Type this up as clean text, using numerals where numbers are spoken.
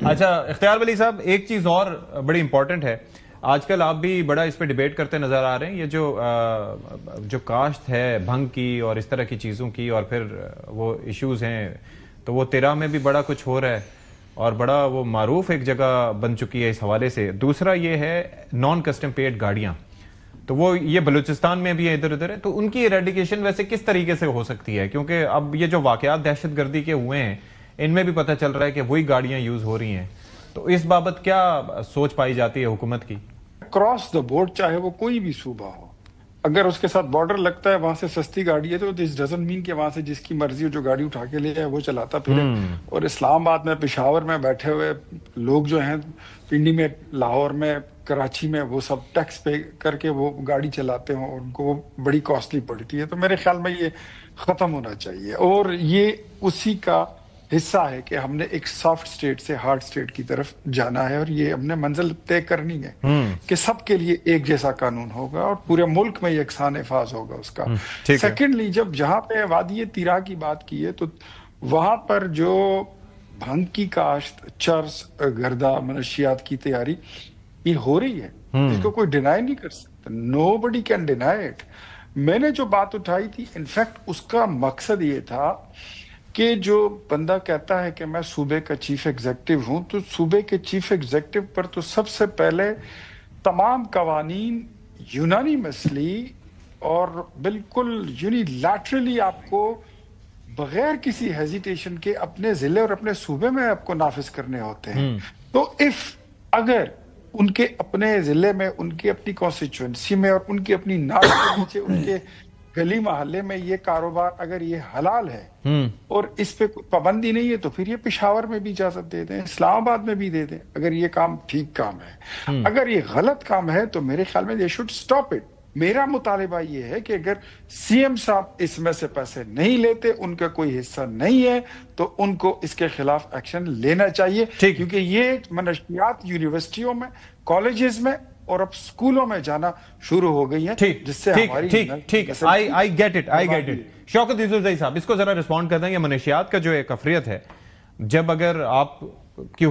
اچھا اختیار ولی صاحب، ایک چیز اور بڑی امپورٹنٹ ہے، آج کل آپ بھی بڑا اس پہ ڈیبیٹ کرتے نظر آ رہے ہیں، یہ جو کاشت ہے بھنگ کی اور اس طرح کی چیزوں کی، اور پھر وہ ایشوز ہیں، تو وہ تیرہ میں بھی بڑا کچھ ہو رہا ہے اور بڑا وہ معروف ایک جگہ بن چکی ہے اس حوالے سے۔ دوسرا یہ ہے نان کسٹم پیڈ گاڑیاں، تو وہ یہ بلوچستان میں بھی ہے، ادھر ادھر ہے، تو ان کی ایریڈیکیشن ویسے کس طریقے سے ہو سکتی ہے؟ کیونکہ اب یہ جو واقعات دہشت گردی کے ہوئے ہیں ان میں بھی پتہ چل رہا ہے کہ وہی گاڑیاں یوز ہو رہی ہیں، تو اس بابت کیا سوچ پائی جاتی ہے حکومت کی؟ کراس دا بورڈ چاہے وہ کوئی بھی صوبہ ہو، اگر اس کے ساتھ بارڈر لگتا ہے وہاں سے سستی گاڑی ہے تو دس ڈزنٹ مین کہ وہاں سے جس کی مرضی ہو جو گاڑی اٹھا کے لے جائے وہ چلاتا پھرے۔ اور اسلام آباد میں، پشاور میں بیٹھے ہوئے لوگ جو ہیں، پنڈی میں، لاہور میں، کراچی میں، وہ سب ٹیکس پے کر کے وہ گاڑی چلاتے ہوں، ان کو وہ بڑی کاسٹلی پڑتی ہے۔ تو میرے خیال میں یہ ختم ہونا چاہیے، اور یہ اسی کا حصہ ہے کہ ہم نے ایک سافٹ سٹیٹ سے ہارڈ سٹیٹ کی طرف جانا ہے، اور یہ ہم نے منزل طے کرنی ہے کہ سب کے لیے ایک جیسا قانون ہوگا اور پورے ملک میں یکساں نفاذ ہوگا اس کا۔ سیکنڈلی، جب جہاں پہ وادی تیرا کی بات کی ہے تو وہاں پر جو بھنگ کی کاشت، چرس، گردہ، منشیات کی تیاری یہ ہو رہی ہے، اس کو کوئی ڈینائی نہیں کر سکتا۔ nobody can deny it۔ میں نے جو بات اٹھائی تھی، انفیکٹ اس کا مقصد یہ تھا کہ جو بندہ کہتا ہے کہ میں صوبے کا چیف ایگزیکٹو ہوں، تو صوبے کے چیف ایگزیکٹو پر تو سب سے پہلے تمام قوانین یونانی مثلی اور بالکل یونیلیٹرلی آپ کو بغیر کسی ہیزیٹیشن کے اپنے ضلع اور اپنے صوبے میں آپ کو نافذ کرنے ہوتے ہیں۔ تو اگر ان کے اپنے ضلع میں، ان کی اپنی کانسٹیچوئنسی میں اور ان کی اپنی ناک کے نیچے، ان کے گلی محلے میں یہ کاروبار اگر یہ حلال ہے اور اس پہ کوئی پابندی نہیں ہے، تو پھر یہ پشاور میں بھی اجازت دے دیں، اسلام آباد میں بھی دے دیں، اگر یہ کام ٹھیک کام ہے۔ اگر یہ غلط کام ہے تو میرے خیال میں they should stop it۔ میرا مطالبہ یہ ہے کہ اگر سی ایم صاحب اس میں سے پیسے نہیں لیتے، ان کا کوئی حصہ نہیں ہے، تو ان کو اس کے خلاف ایکشن لینا چاہیے، کیونکہ یہ منشیات یونیورسٹیوں میں، کالجز میں اور اب سکولوں میں جانا شروع ہو گئی ہیں، جس سے ہماری ٹھیک I get it۔ شوکت یوسفزئی صاحب، اس کو ذرا رسپونڈ کر دیں۔ یہ منشیات کا جو ایک افریت ہے، جب اگر آپ کی